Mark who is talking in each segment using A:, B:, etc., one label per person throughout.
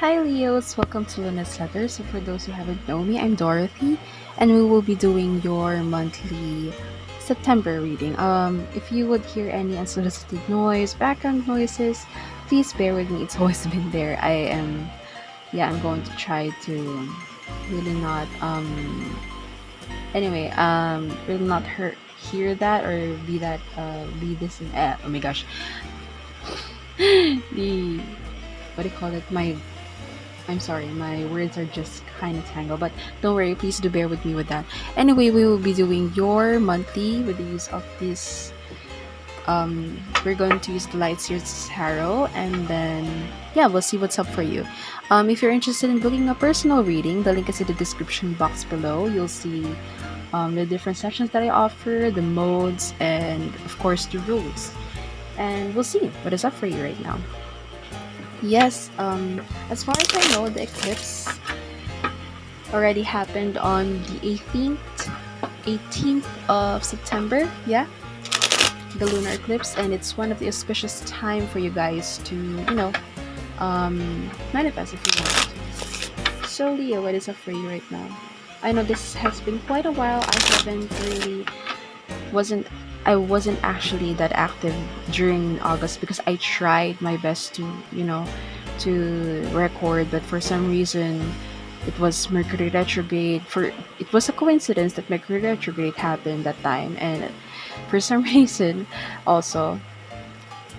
A: Hi Leos, welcome to Luna's Letter. So for those who haven't known me, I'm Dorothy and we will be doing your monthly September reading. If you would hear any unsolicited noise, background noises, please bear with me. It's always been there. I'm going to try to really not really not hear that or be this oh my gosh. The what do you call it? I'm sorry, my words are just kind of tangled, but don't worry, please do bear with me with that. Anyway, we will be doing your monthly with the use of this. We're going to use the Light Series Tarot, and then yeah, we'll see what's up for you. If you're interested in booking a personal reading, the link is in the description box below. You'll see the different sections that I offer, the modes, and of course the rules. And we'll see what is up for you right now. Yes, as far as I know, the eclipse already happened on the 18th of September. Yeah, the lunar eclipse, and it's one of the auspicious time for you guys to, manifest if you want to. So Leo, what is up for you right now? I know this has been quite a while. Wasn't I wasn't actually that active during August because I tried my best to record, but for some reason it was Mercury retrograde. It was a coincidence that Mercury retrograde happened that time, and for some reason also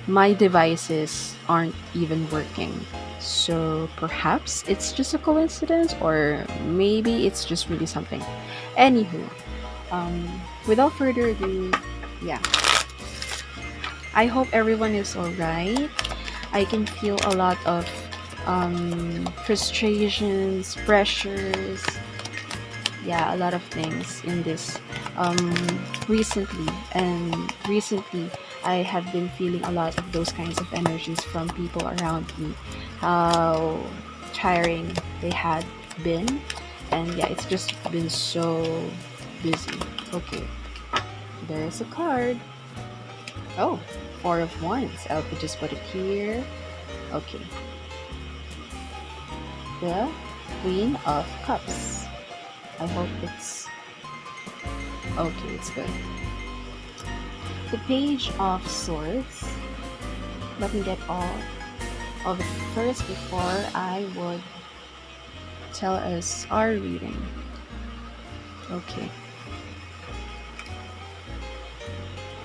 A: my devices aren't even working. So perhaps it's just a coincidence, or maybe it's just really something. Anywho, without further ado, yeah, I hope everyone is alright. I can feel a lot of frustrations, pressures, yeah, a lot of things in this recently I have been feeling a lot of those kinds of energies from people around me, how tiring they had been, and yeah, it's just been so busy. Okay, there's a card. Oh, Four of Wands. I'll just put it here. Okay, the Queen of Cups. I hope it's okay. It's good. The Page of Swords. Let me get all of it first before I would tell us our reading. Okay.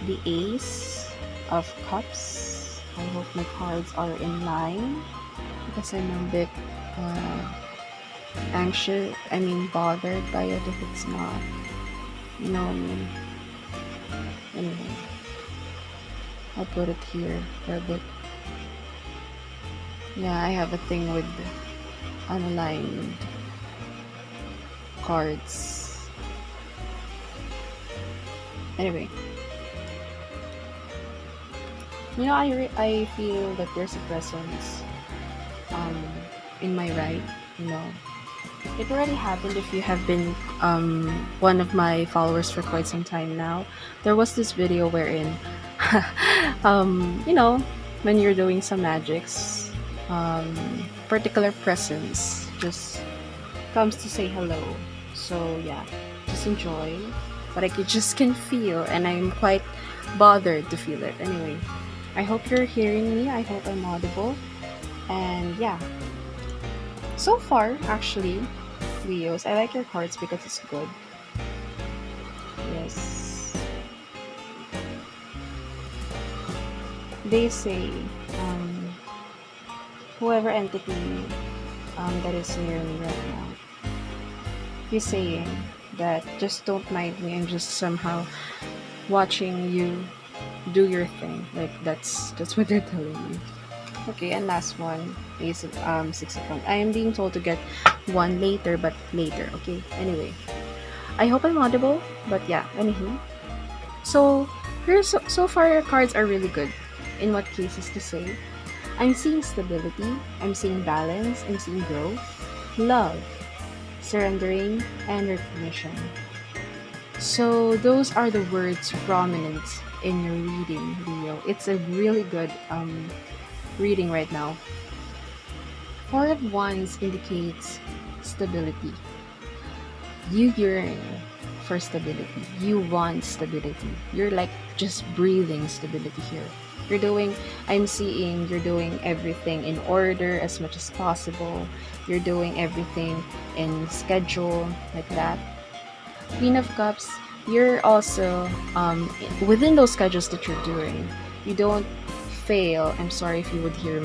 A: The Ace of Cups. I hope my cards are in line because I'm a bit bothered by it if it's not. You know what I mean? Anyway, I'll put it here for a bit. Yeah, I have a thing with unaligned cards. Anyway, I feel that there's a presence in my right. It already happened if you have been one of my followers for quite some time now. There was this video wherein when you're doing some magics, particular presence just comes to say hello. So yeah, just enjoy what I just can feel, and I'm quite bothered to feel it. Anyway, I hope you're hearing me. I hope I'm audible. And yeah, so far actually, Leos, I like your cards because it's good. Yes. They say whoever entity that is near me right now, he's saying that just don't mind me. I'm just somehow watching you do your thing. Like that's what they're telling me. Okay, and last one is 6 of Wands. I am being told to get one later, but later. Okay. Anyway, I hope I'm audible. But yeah. Anywho, so so far your cards are really good. In what cases to say? I'm seeing stability. I'm seeing balance. I'm seeing growth, love, surrendering, and recognition. So those are the words prominent in your reading, Leo. It's a really good reading right now. Four of Wands indicates stability. You yearn for stability. You want stability. You're like just breathing stability here. You're doing, I'm seeing you're doing everything in order as much as possible. You're doing everything in schedule, like that. Queen of Cups, you're also within those schedules that you're doing. You don't fail. I'm sorry if you would hear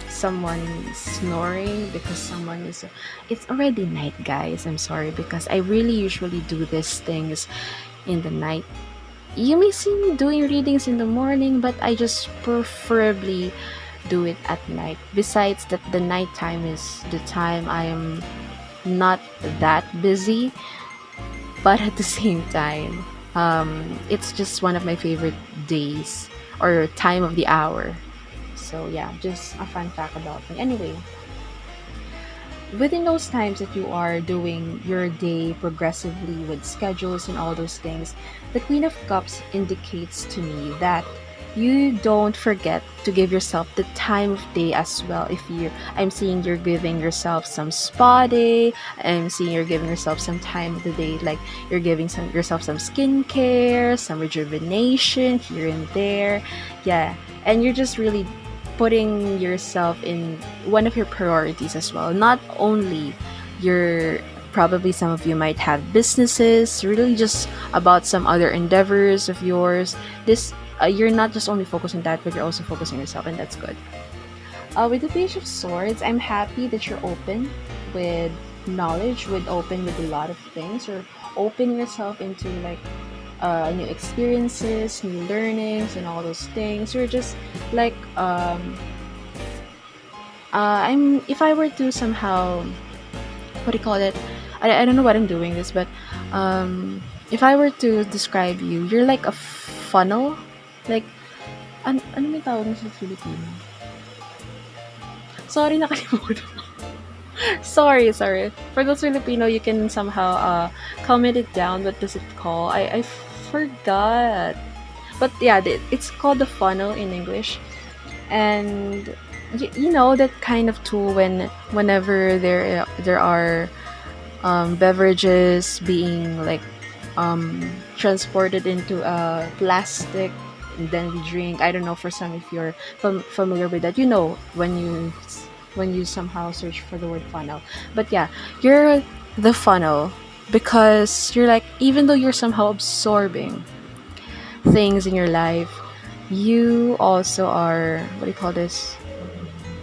A: someone snoring because someone is, it's already night, guys. I'm sorry because I really usually do these things in the night. You may see me doing readings in the morning, but I just preferably do it at night. Besides that, the nighttime is the time I am not that busy, but at the same time, it's just one of my favorite days or time of the hour. So yeah, just a fun fact about me. Anyway, within those times that you are doing your day progressively with schedules and all those things, the Queen of Cups indicates to me that you don't forget to give yourself the time of day as well. If you, I'm seeing you're giving yourself some spa day, I'm seeing you're giving yourself some time of the day, like you're giving yourself some skincare, some rejuvenation here and there. Yeah, and you're just really putting yourself in one of your priorities as well. Not only your, probably some of you might have businesses, really just about some other endeavors of yours. This you're not just only focused on that, but you're also focusing on yourself, and that's good. With the Page of Swords, I'm happy that you're open with knowledge, with open with a lot of things. You're opening yourself into like new experiences, new learnings, and all those things. You're just like I'm. If I were to somehow, what do you call it? I don't know what I'm doing this, but if I were to describe you, you're like a funnel. Like, ano may tawag na sa Filipino? Sorry, nakalimutan. sorry. For those Filipino, you can somehow comment it down. What does it call? I forgot. But yeah, it's called the funnel in English. And you know that kind of tool whenever there are beverages being like transported into a plastic, and then we drink. I don't know, for some, if you're familiar with that, you know, when you somehow search for the word funnel. But yeah, you're the funnel because you're like, even though you're somehow absorbing things in your life, you also are, what do you call this,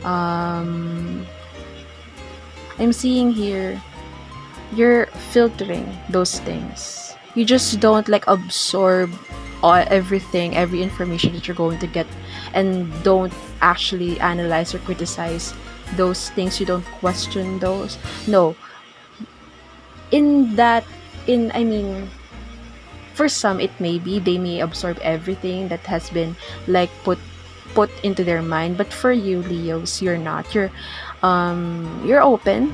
A: I'm seeing here, you're filtering those things. You just don't like absorb everything, every information that you're going to get, and don't actually analyze or criticize those things. You don't question those. No, I mean, for some it may be they may absorb everything that has been like put into their mind, but for you, Leos, you're not. You're open.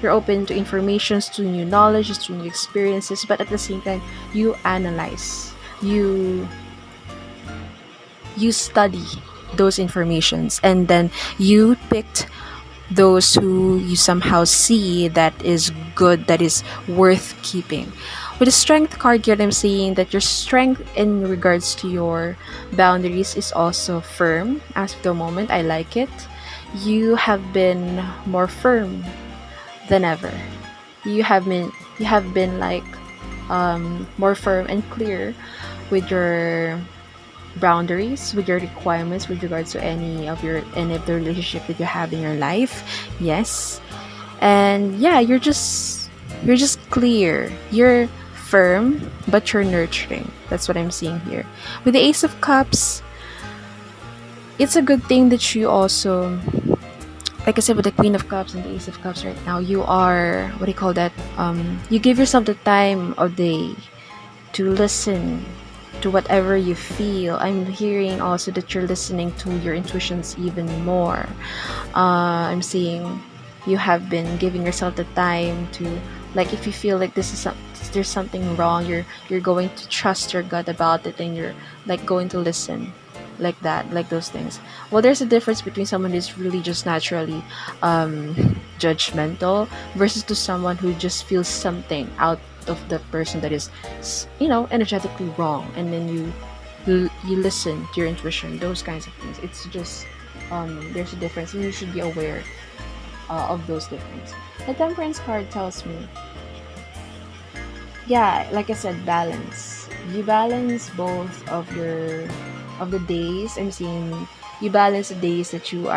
A: You're open to informations, to new knowledge, to new experiences, but at the same time, you analyze. You study those informations, and then you picked those who you somehow see that is good, that is worth keeping. With the Strength card here, I'm seeing that your strength in regards to your boundaries is also firm as of the moment. I like it. You have been more firm than ever. You have been like more firm and clear with your boundaries, with your requirements with regards to any of the relationship that you have in your life. Yes. And yeah, you're just clear. You're firm, but you're nurturing. That's what I'm seeing here. With the Ace of Cups, it's a good thing that you also, like I said, with the Queen of Cups and the Ace of Cups right now, you are, what do you call that? You give yourself the time of day to listen to whatever you feel. I'm hearing also that you're listening to your intuitions even more. I'm seeing you have been giving yourself the time to, like, if you feel like there's something wrong, you're going to trust your gut about it, and you're like going to listen like that, like those things. Well, there's a difference between someone who's really just naturally judgmental versus to someone who just feels something out of the person that is, energetically wrong, and then you listen to your intuition, those kinds of things. It's just there's a difference, and you should be aware of those differences. The Temperance card tells me, yeah, like I said, balance. You balance both of the days. I'm seeing you balance the days that you're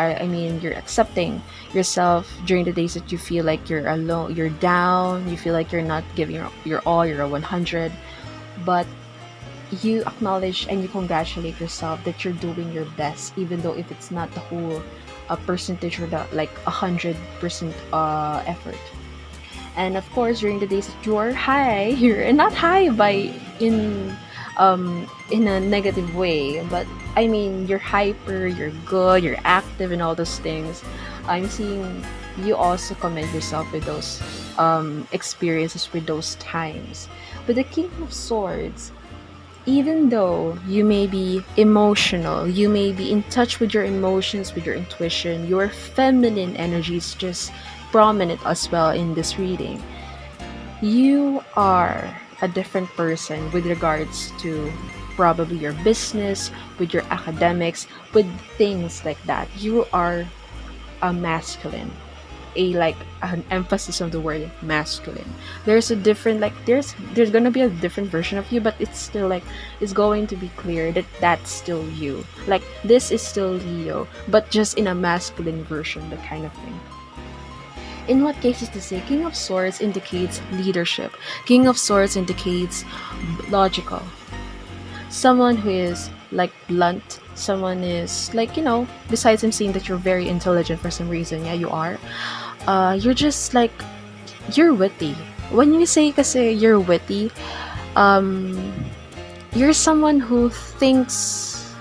A: accepting yourself during the days that you feel like you're alone, you're down, you feel like you're not giving your all, you're a 100, but you acknowledge and you congratulate yourself that you're doing your best, even though if it's not the whole percentage or the like 100% effort. And of course, during the days that you are high, you're not high by in a negative way, but I mean you're hyper, you're good, you're active, and all those things. I'm seeing you also commend yourself with those experiences, with those times. But the King of Swords, even though you may be emotional, you may be in touch with your emotions, with your intuition, your feminine energy is just prominent as well in this reading. You are a different person with regards to probably your business, with your academics, with things like that. You are a masculine, a like an emphasis on the word masculine. There's a different, like there's gonna be a different version of you, but it's still like it's going to be clear that that's still you. Like this is still Leo, but just in a masculine version, that kind of thing. In what cases to say, King of Swords indicates leadership. King of Swords indicates logical. Someone who is like blunt. Someone is like, besides him saying that you're very intelligent for some reason, yeah, you are. You're just like, you're witty. When you say kasi you're witty, you're someone who thinks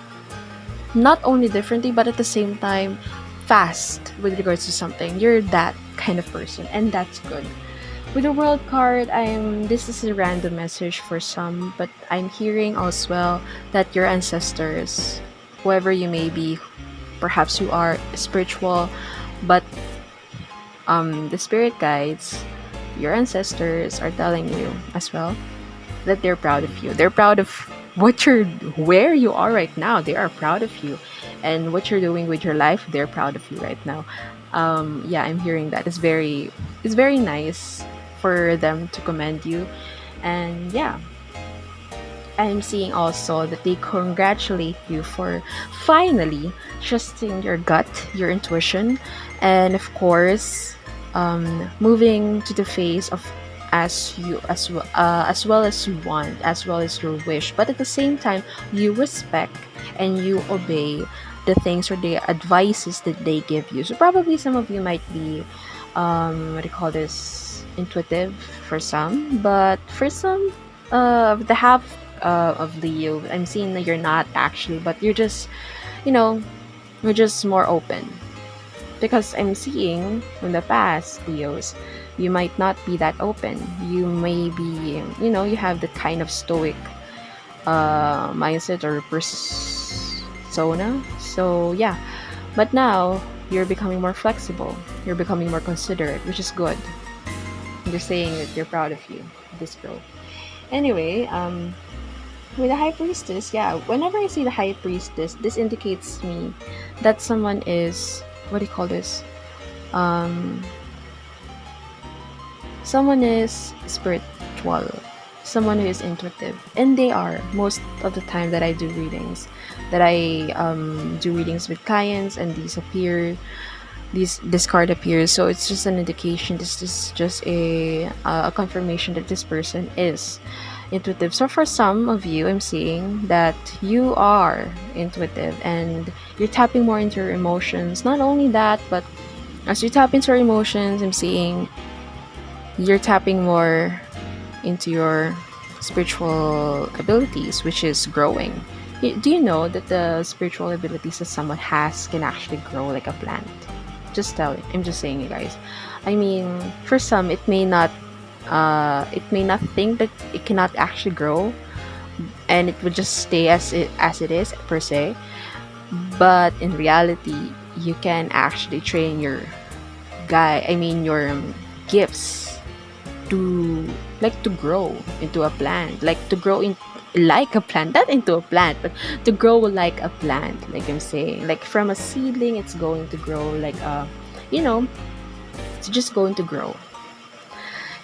A: not only differently, but at the same time fast with regards to something. You're that kind of person, and that's good. With the World card, this is a random message for some, but I'm hearing as well that your ancestors, whoever you may be, perhaps you are spiritual, but the spirit guides, your ancestors are telling you as well that they're proud of you. They're proud of where you are right now. They are proud of you, and what you're doing with your life. They're proud of you right now. Yeah, I'm hearing that. It's very nice for them to commend you, and yeah, I'm seeing also that they congratulate you for finally trusting your gut, your intuition, and of course, moving to the phase of as well as you want, as well as your wish, but at the same time you respect and you obey the things or the advices that they give you. So probably some of you might be what do you call this, intuitive for some, but for some the half of Leo, I'm seeing that you're not actually, but you're just you're just more open, because I'm seeing in the past Leos, you might not be that open. You may be, you have the kind of stoic mindset or persona. So yeah, but now you're becoming more flexible. You're becoming more considerate, which is good. They're saying that they're proud of you, this girl. Anyway, with the High Priestess, yeah, whenever I see the High Priestess, this indicates me that someone is, what do you call this? Someone is spiritual, someone who is intuitive, and they are most of the time that I do readings, with clients, and this card appears. So it's just an indication. This is just a confirmation that this person is intuitive. So for some of you, I'm seeing that you are intuitive and you're tapping more into your emotions. Not only that, but as you tap into your emotions, I'm seeing you're tapping more into your spiritual abilities, which is growing. Do you know that the spiritual abilities that someone has can actually grow like a plant? Just tell it. I'm just saying, you guys. I mean, for some, it may not think that it cannot actually grow,
B: and it would just stay as it is per se. But in reality, you can actually train your your gifts to to grow into a plant, to grow in like a plant, not into a plant, but to grow like a plant. Like I'm saying, like from a seedling, it's going to grow you know, it's just going to grow.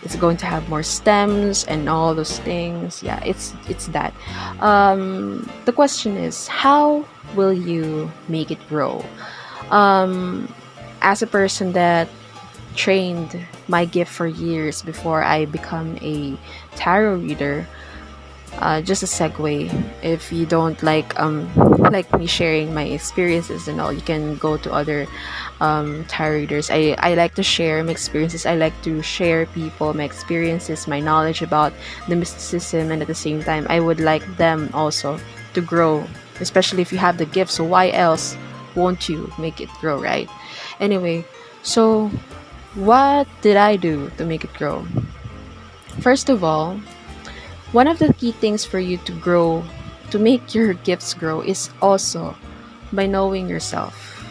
B: It's going to have more stems and all those things. Yeah, it's that. The question is, how will you make it grow? As a person that trained my gift for years before I become a tarot reader, just a segue. If you don't like me sharing my experiences and all, you can go to other tarot readers. I like to share my experiences. I like to share people my experiences, my knowledge about the mysticism, and at the same time I would like them also to grow, especially if you have the gift. So why else won't you make it grow, right? Anyway, so what did I do to make it grow? First of all, one of the key things for you to grow, to make your gifts grow, is also by knowing yourself.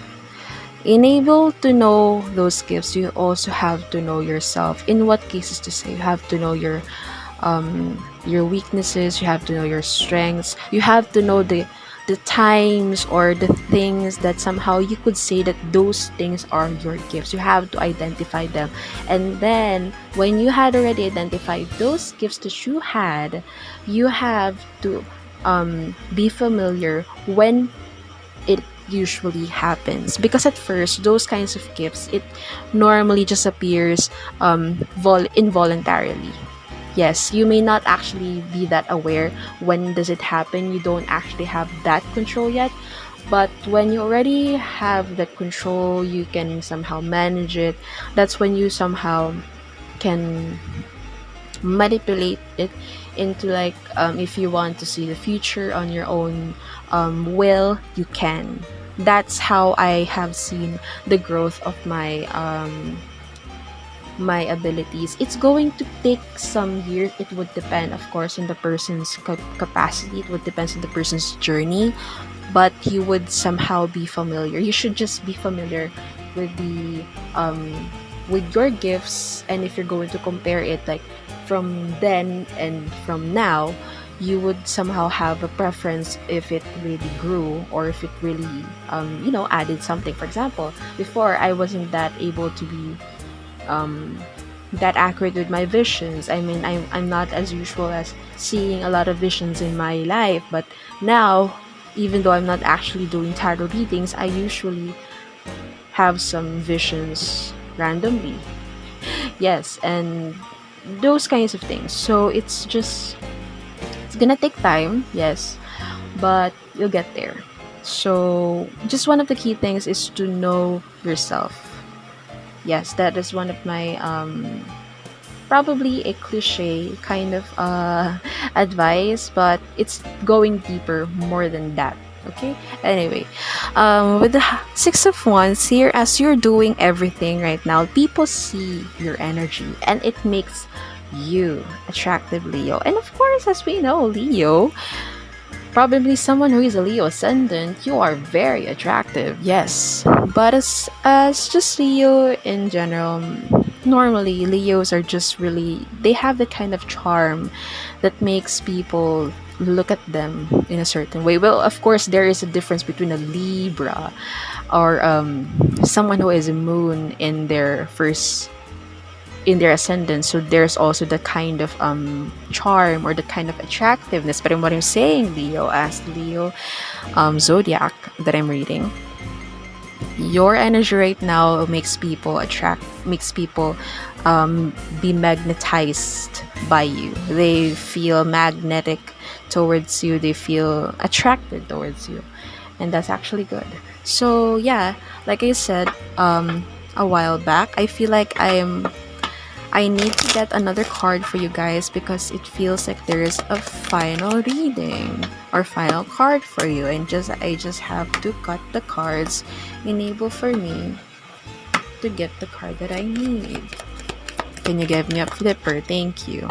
B: In able to know those gifts, you also have to know yourself. In what cases to say, you have to know your weaknesses. You have to know your strengths. You have to know the times or the things that somehow you could say that those things are your gifts. You have to identify them. And then when you had already identified those gifts that you had, you have to be familiar when it usually happens, because at first those kinds of gifts, it normally just appears involuntarily. Yes, you may not actually be that aware when does it happen. You don't actually have that control yet. But when you already have that control, you can somehow manage it. That's when you somehow can manipulate it into if you want to see the future on your own will, you can. That's how I have seen the growth of my abilities. It's going to take some years. It would depend, of course, on the person's capacity. It would depend on the person's journey, but you would somehow be familiar. You should just be familiar with with your gifts. And if you're going to compare it from then and from now, you would somehow have a preference if it really grew or if it really added something. For example, before, I wasn't that able to be that accurate with my visions. I mean, I'm not as usual as seeing a lot of visions in my life, but now, even though I'm not actually doing tarot readings, I usually have some visions randomly. Yes, and those kinds of things. So it's gonna take time, yes, but you'll get there. So just one of the key things is to know yourself. Yes, that is one of my probably a cliche kind of advice, but it's going deeper more than that. Okay, anyway, with the Six of Wands here, as you're doing everything right now, people see your energy and it makes you attractive, Leo. And of course, as we know, Leo, probably someone who is a Leo ascendant, you are very attractive, yes. But as just Leo in general, normally Leos are just really, they have the kind of charm that makes people look at them in a certain way. Well, of course, there is a difference between a Libra or someone who is a moon in their ascendant. So there's also the kind of charm or the kind of attractiveness. But in what I'm saying, Leo, as Leo zodiac that I'm reading, your energy right now makes people be magnetized by you. They feel magnetic towards you. They feel attracted towards you, and that's actually good. So yeah, like I said a while back, I feel like I need to get another card for you guys because it feels like there is a final reading or final card for you, and I just have to cut the cards, enable for me to get the card that I need. Can you give me a flipper? Thank you.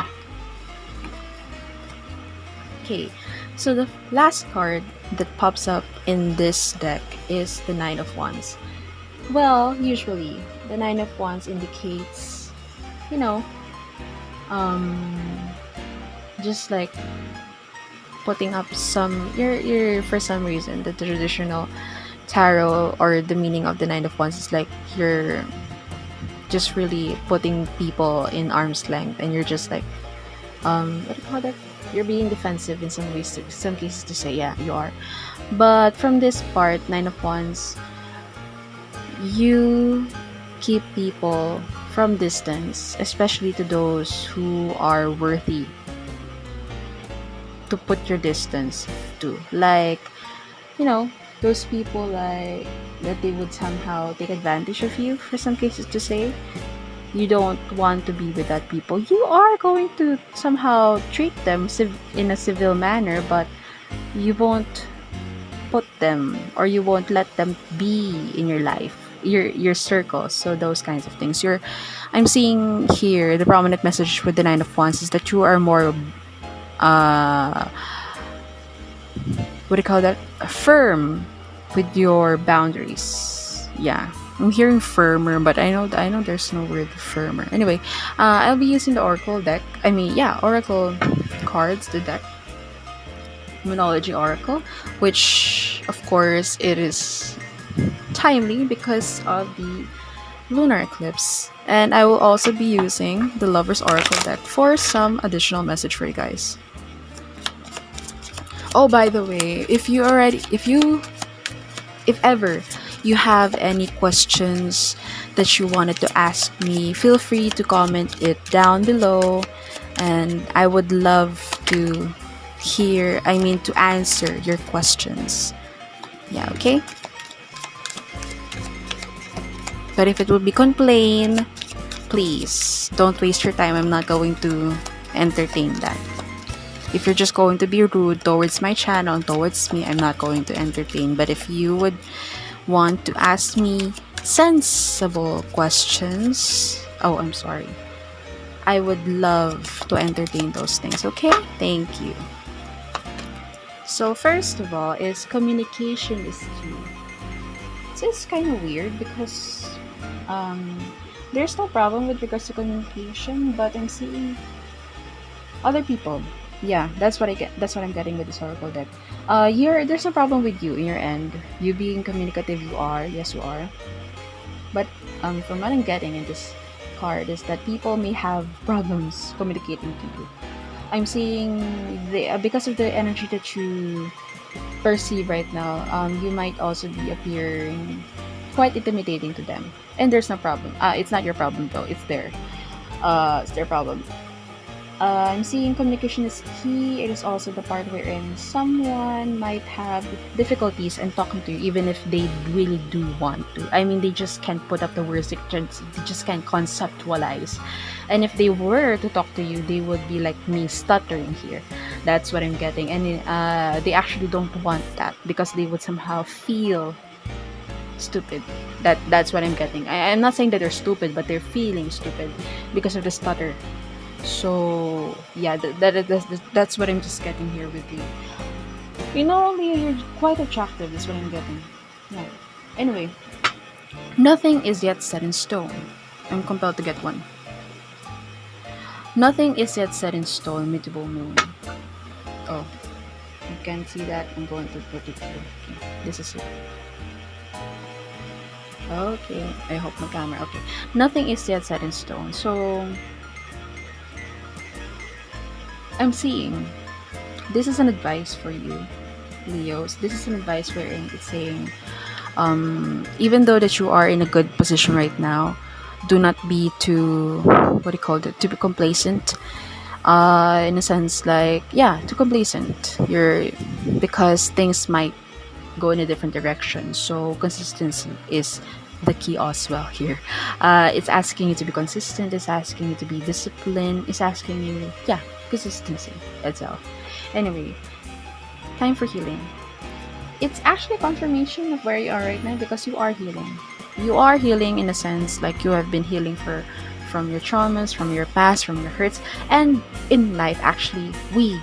B: Okay, so the last card that pops up in this deck is the Nine of Wands. Well, usually the Nine of Wands indicates, you know, um, just like putting up some you're for some reason the traditional tarot or the meaning of the Nine of Wands is like you're just really putting people in arm's length, and you're just like what do you call that, you're being defensive in some ways, some cases to say yeah you are. But from this part, Nine of Wands, you keep people from distance, especially to those who are worthy to put your distance to, like, you know, those people like that they would somehow take advantage of you, for some cases to say. You don't want to be with that people. You are going to somehow treat them in a civil manner, but you won't put them, or you won't let them be in your life, your circles. So those kinds of things. I'm seeing here the prominent message with the Nine of Wands is that you are more what do you call that, firm with your boundaries. Yeah, I'm hearing firmer, but I know there's no word firmer. Anyway, I'll be using the oracle deck. Oracle cards, the deck, Monology Oracle, which of course it is timely because of the lunar eclipse. And I will also be using the Lover's Oracle deck for some additional message for you guys. Oh, by the way, if ever you have any questions that you wanted to ask me, feel free to comment it down below, and I would love to answer your questions. Yeah, okay? But if it would be complain, please don't waste your time. I'm not going to entertain that. If you're just going to be rude towards my channel and towards me, I'm not going to entertain. But if you would want to ask me sensible questions, oh, I'm sorry, I would love to entertain those things, okay? Thank you. So first of all is communication is key. It's kind of weird because there's no problem with regards to communication, but I'm seeing other people. Yeah, that's what I'm getting with this oracle deck. There's no problem with you in your end. You being communicative, you are. Yes, you are. But from what I'm getting in this card is that people may have problems communicating to you. I'm seeing because of the energy that you perceive right now, you might also be appearing quite intimidating to them. And there's no problem. It's not your problem though. It's their problem. I'm seeing communication is key. It is also the part wherein someone might have difficulties in talking to you, even if they really do want to. I mean, they just can't put up the words. They just can't conceptualize. And if they were to talk to you, they would be like me, stuttering here. That's what I'm getting. And they actually don't want that because they would somehow feel stupid. That's what I'm getting. I'm not saying that they're stupid, but they're feeling stupid because of the stutter. So yeah, that's what I'm just getting here with you. You know, Leo, you're quite attractive. That's what I'm getting. Yeah. Anyway, nothing is yet set in stone. I'm compelled to get one. Nothing is yet set in stone. Mutable moon. Oh, you can't see that. I'm going to put it here. This is it. Okay. I hope my camera. Okay. Nothing is yet set in stone. So I'm seeing this is an advice for you, Leos. This is an advice wherein it's saying, even though that you are in a good position right now, do not be too to be complacent. In a sense, like too complacent. Because things might go in a different direction. So consistency is the key as well here. It's asking you to be consistent. It's asking you to be disciplined. It's asking you, consistency itself. Anyway, time for healing. It's actually confirmation of where you are right now because you are healing. You are healing in a sense, like you have been healing from your traumas, from your past, from your hurts, and in life actually we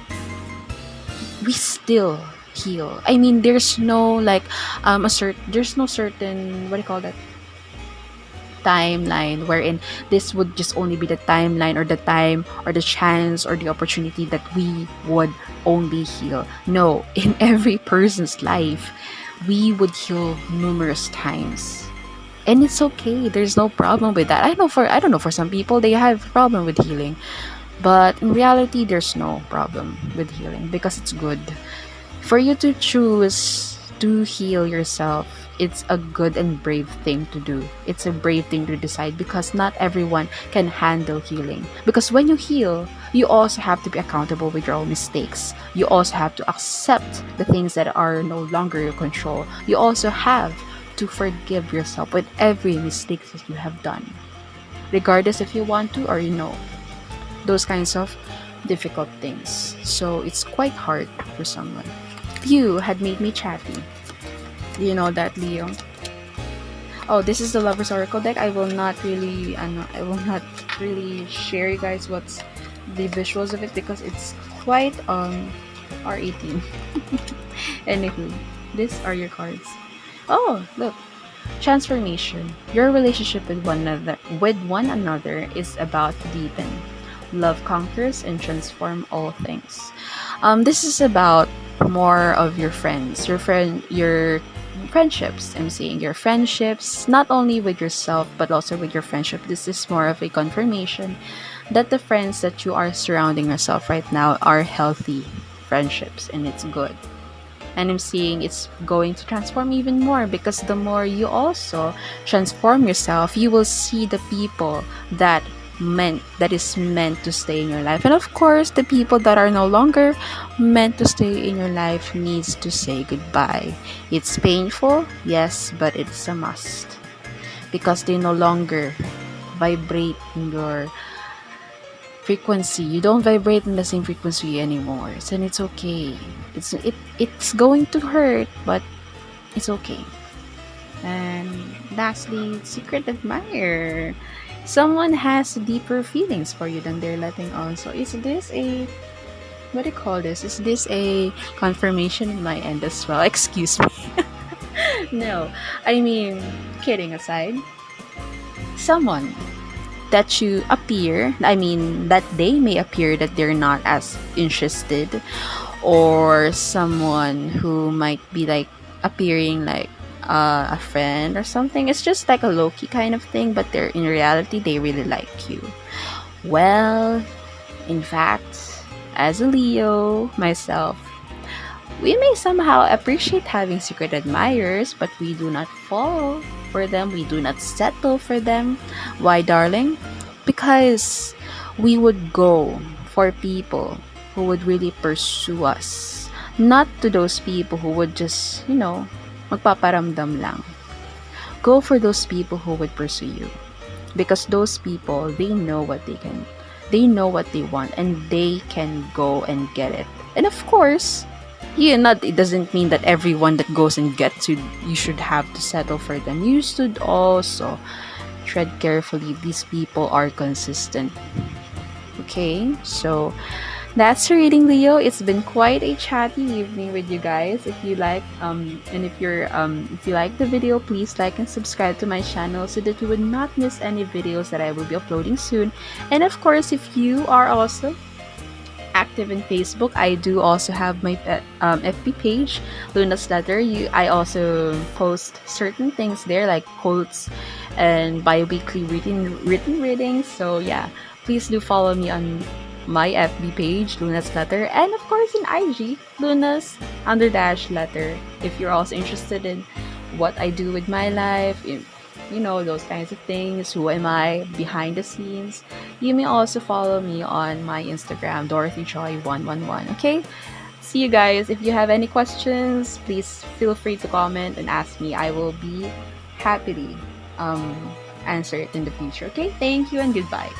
B: we still heal. I mean, there's no like there's no certain, what do you call that, timeline wherein this would just only be the timeline or the time or the chance or the opportunity that we would only heal. No, in every person's life, we would heal numerous times. And it's okay. There's no problem with that. I don't know for some people they have problem with healing. But in reality, there's no problem with healing because it's good. For you to choose to heal yourself, it's a good and brave thing to do. It's a brave thing to decide because not everyone can handle healing. Because when you heal, you also have to be accountable with your own mistakes. You also have to accept the things that are no longer your control. You also have to forgive yourself with every mistake that you have done, regardless if you want to or you know. Those kinds of difficult things. So it's quite hard for someone. You had made me chatty. Do you know that, Leo? Oh, this is the Lover's Oracle deck. I will not really share you guys what's the visuals of it because it's quite R18. Anywho, these are your cards. Oh, look. Transformation. Your relationship with one another is about to deepen. Love conquers and transform all things. This is about more of your friends, your friendships. I'm saying your friendships, not only with yourself but also with your friendship. This is more of a confirmation that the friends that you are surrounding yourself right now are healthy friendships, and it's good. And I'm seeing it's going to transform even more because the more you also transform yourself, you will see the people that is meant to stay in your life. And of course, the people that are no longer meant to stay in your life needs to say goodbye. It's painful, yes, but it's a must because they no longer vibrate in your frequency. You don't vibrate in the same frequency anymore, and it's okay. It's going to hurt, but it's okay. And lastly, secret admirer. Someone has deeper feelings for you than they're letting on. So is this a, what do you call this? Is this a confirmation in my end as well? Excuse me. No, I mean, kidding aside, someone that that they may appear that they're not as interested, or someone who might be like appearing like a friend or something. It's just like a low-key kind of thing, but they're in reality they really like you. Well, in fact, as a Leo myself, we may somehow appreciate having secret admirers, but we do not fall for them. We do not settle for them. Why, darling? Because we would go for people who would really pursue us, not to those people who would just, magpaparamdam lang. Go for those people who would pursue you, because those people, they know what they want, and they can go and get it. And of course, it doesn't mean that everyone that goes and gets you should have to settle for them. You should also tread carefully. These people are consistent. Okay, so that's the reading, Leo. It's been quite a chatty evening with you guys. If you like, and if you like the video, please like and subscribe to my channel so that you would not miss any videos that I will be uploading soon. And of course, if you are also active in Facebook, I do also have my FB page, Luna's Letter. I also post certain things there like quotes and bi-weekly written readings. So yeah, please do follow me on my FB page, Luna's Letter, and of course in IG, Luna's _letter. If you're also interested in what I do with my life, those kinds of things, who am I behind the scenes, you may also follow me on my Instagram, DorothyJoy111. Okay, see you guys. If you have any questions, please feel free to comment and ask me. I will be happily answer it in the future. Okay, thank you and goodbye.